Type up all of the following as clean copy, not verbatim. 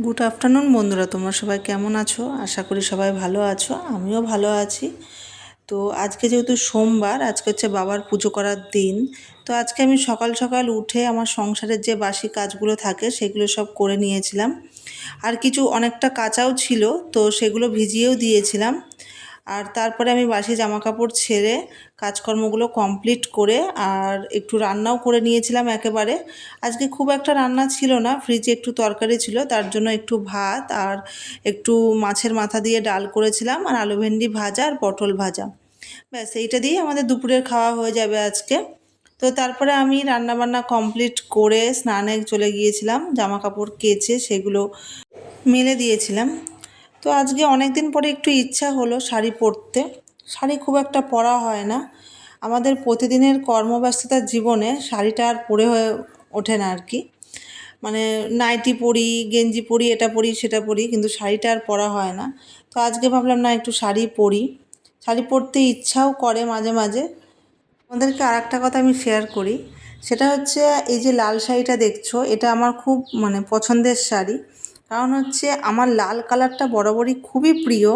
Good afternoon বন্ধুরা, তোমরা সবাই কেমন আছো? আশা করি সবাই ভালো আছো, আমিও ভালো আছি। তো আজকে যেহেতু সোমবার, আজকে হচ্ছে বাবার পুজো করার দিন। তো আজকে আমি সকাল সকাল উঠে আমার সংসারের যে বাসি কাজগুলো থাকে সেগুলো সব করে নিয়েছিলাম। আর কিছু অনেকটা কাঁচাও ছিল, তো সেগুলো ভিজিয়েও দিয়েছিলাম। আর তারপরে আমি বাসি জামাকাপড় ছেড়ে কাজকর্মগুলো কমপ্লিট করে আর একটু রান্নাও করে নিয়েছিলাম একেবারে। আজকে খুব একটা রান্না ছিল না, ফ্রিজে একটু তরকারি ছিল, তার জন্য একটু ভাত আর একটু মাছের মাথা দিয়ে ডাল করেছিলাম, আর আলু ভেন্ডি ভাজা আর পটল ভাজা। ব্যাস এইটা দিয়েই আমাদের দুপুরের খাওয়া হয়ে যাবে আজকে। তো তারপরে আমি রান্নাবান্না কমপ্লিট করে স্নানে চলে গিয়েছিলাম, জামা কাপড় কেচে সেগুলো মেলে দিয়েছিলাম। তো আজকে অনেক দিন পরে একটু ইচ্ছা হলো শাড়ি পরতে। শাড়ি খুব একটা পরা হয় না, আমাদের প্রতিদিনের কর্মব্যস্ততার জীবনে শাড়িটা আর পরে হয়ে ওঠে না আর কি। মানে নাইটি পরি, গেঞ্জি পরি, এটা পরি সেটা পরি, কিন্তু শাড়িটা আর পরা হয় না। তো আজকে ভাবলাম না, একটু শাড়ি পরি। শাড়ি পরতে ইচ্ছাও করে মাঝে মাঝে। তোমাদেরকে আর একটা কথা আমি শেয়ার করি, সেটা হচ্ছে এই যে লাল শাড়িটা দেখছো, এটা আমার খুব পছন্দের শাড়ি। কারণ হচ্ছে আমার লাল কালারটা বরাবরই খুবই প্রিয়।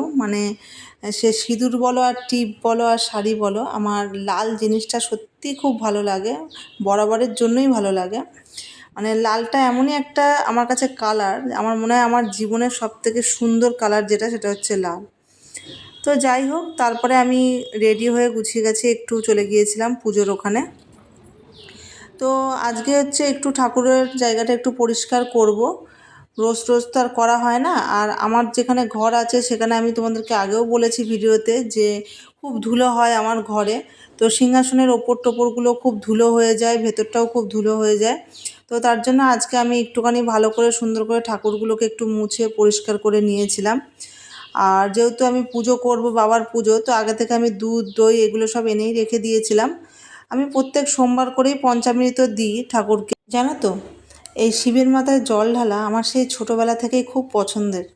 সে সিঁদুর বলো আর টিপ বলো আর শাড়ি বলো, আমার লাল জিনিসটা সত্যিই খুব ভালো লাগে, বরাবরের জন্যই ভালো লাগে। লালটা এমনই একটা আমার কাছে কালার, আমার মনে হয় আমার জীবনের সবথেকে সুন্দর কালার যেটা, সেটা হচ্ছে লাল। তো যাই হোক, তারপরে আমি রেডি হয়ে গুছিয়ে গেছি, একটু চলে গিয়েছিলাম পুজোর ওখানে। তো আজকে হচ্ছে একটু ঠাকুরের জায়গাটা একটু পরিষ্কার করব। রোজ রোজ তো আর করা হয় না। আর আমার যেখানে ঘর আছে সেখানে আমি তোমাদেরকে আগেও বলেছি ভিডিওতে যে খুব ধুলো হয় আমার ঘরে। তো সিংহাসনের ওপর টোপরগুলো খুব ধুলো হয়ে যায়, ভেতরটাও খুব ধুলো হয়ে যায়। তো তার জন্য আজকে আমি একটুখানি ভালো করে সুন্দর করে ঠাকুরগুলোকে একটু মুছে পরিষ্কার করে নিয়েছিলাম। আর যেহেতু আমি পুজো করব, বাবার পুজো, তো আগে থেকে আমি দুধ দই এগুলো সব এনেই রেখে দিয়েছিলাম। আমি প্রত্যেক সোমবার করেই পঞ্চামৃত দিই ঠাকুরকে, জানো তো। এই শিবের মাথায় জল ঢালা আমার সেই ছোটোবেলা থেকেই খুব পছন্দের।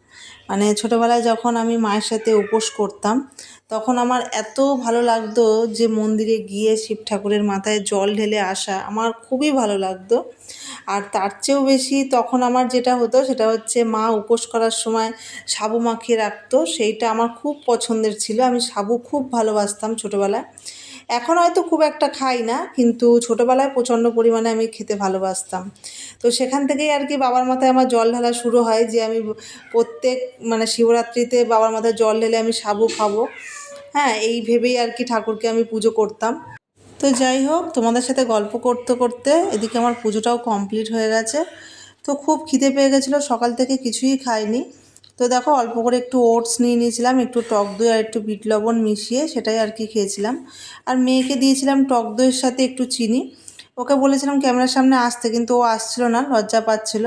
ছোটোবেলায় যখন আমি মায়ের সাথে উপোস করতাম, তখন আমার এত ভালো লাগতো যে মন্দিরে গিয়ে শিব ঠাকুরের মাথায় জল ঢেলে আসা আমার খুবই ভালো লাগতো। আর তার চেয়েও বেশি তখন আমার যেটা হতো সেটা হচ্ছে মা উপোস করার সময় সাবু মাখিয়ে রাখতো, সেইটা আমার খুব পছন্দের ছিল। আমি সাবু খুব ভালোবাসতাম ছোটোবেলায়। এখন হয়তো খুব একটা খাই না, কিন্তু ছোটোবেলায় প্রচণ্ড পরিমাণে আমি খেতে ভালোবাসতাম। তো সেখান থেকেই আর কি বাবার মাথায় আমার জল ঢালা শুরু হয়, যে আমি প্রত্যেক শিবরাত্রিতে বাবার মাথায় জল ঢেলে আমি সাবু খাবো। হ্যাঁ, এই ভেবেই আর কি ঠাকুরকে আমি পুজো করতাম। তো যাই হোক, তোমাদের সাথে গল্প করতে করতে এদিকে আমার পুজোটাও কমপ্লিট হয়ে গেছে। তো খুব খিদে পেয়ে গেছিলো, সকাল থেকে কিছুই খাইনি। তো দেখো, অল্প করে একটু ওটস নিয়ে নিয়েছিলাম, একটু টক দই আর একটু বিট লবণ মিশিয়ে, সেটাই আর কি খেয়েছিলাম। আর মেয়েকে দিয়েছিলাম টক দইয়ের সাথে একটু চিনি। ওকে বলেছিলাম ক্যামেরার সামনে আসতে, কিন্তু ও আসছিল না, লজ্জা পাচ্ছিল।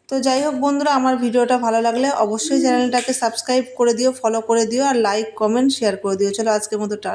তো যাই হোক বন্ধুরা, আমার ভিডিওটা ভালো লাগলে অবশ্যই চ্যানেলটাকে সাবস্ক্রাইব করে দিও, ফলো করে দিও, আর লাইক কমেন্ট শেয়ার করে দিও। চলো আজকের মতো টাটা।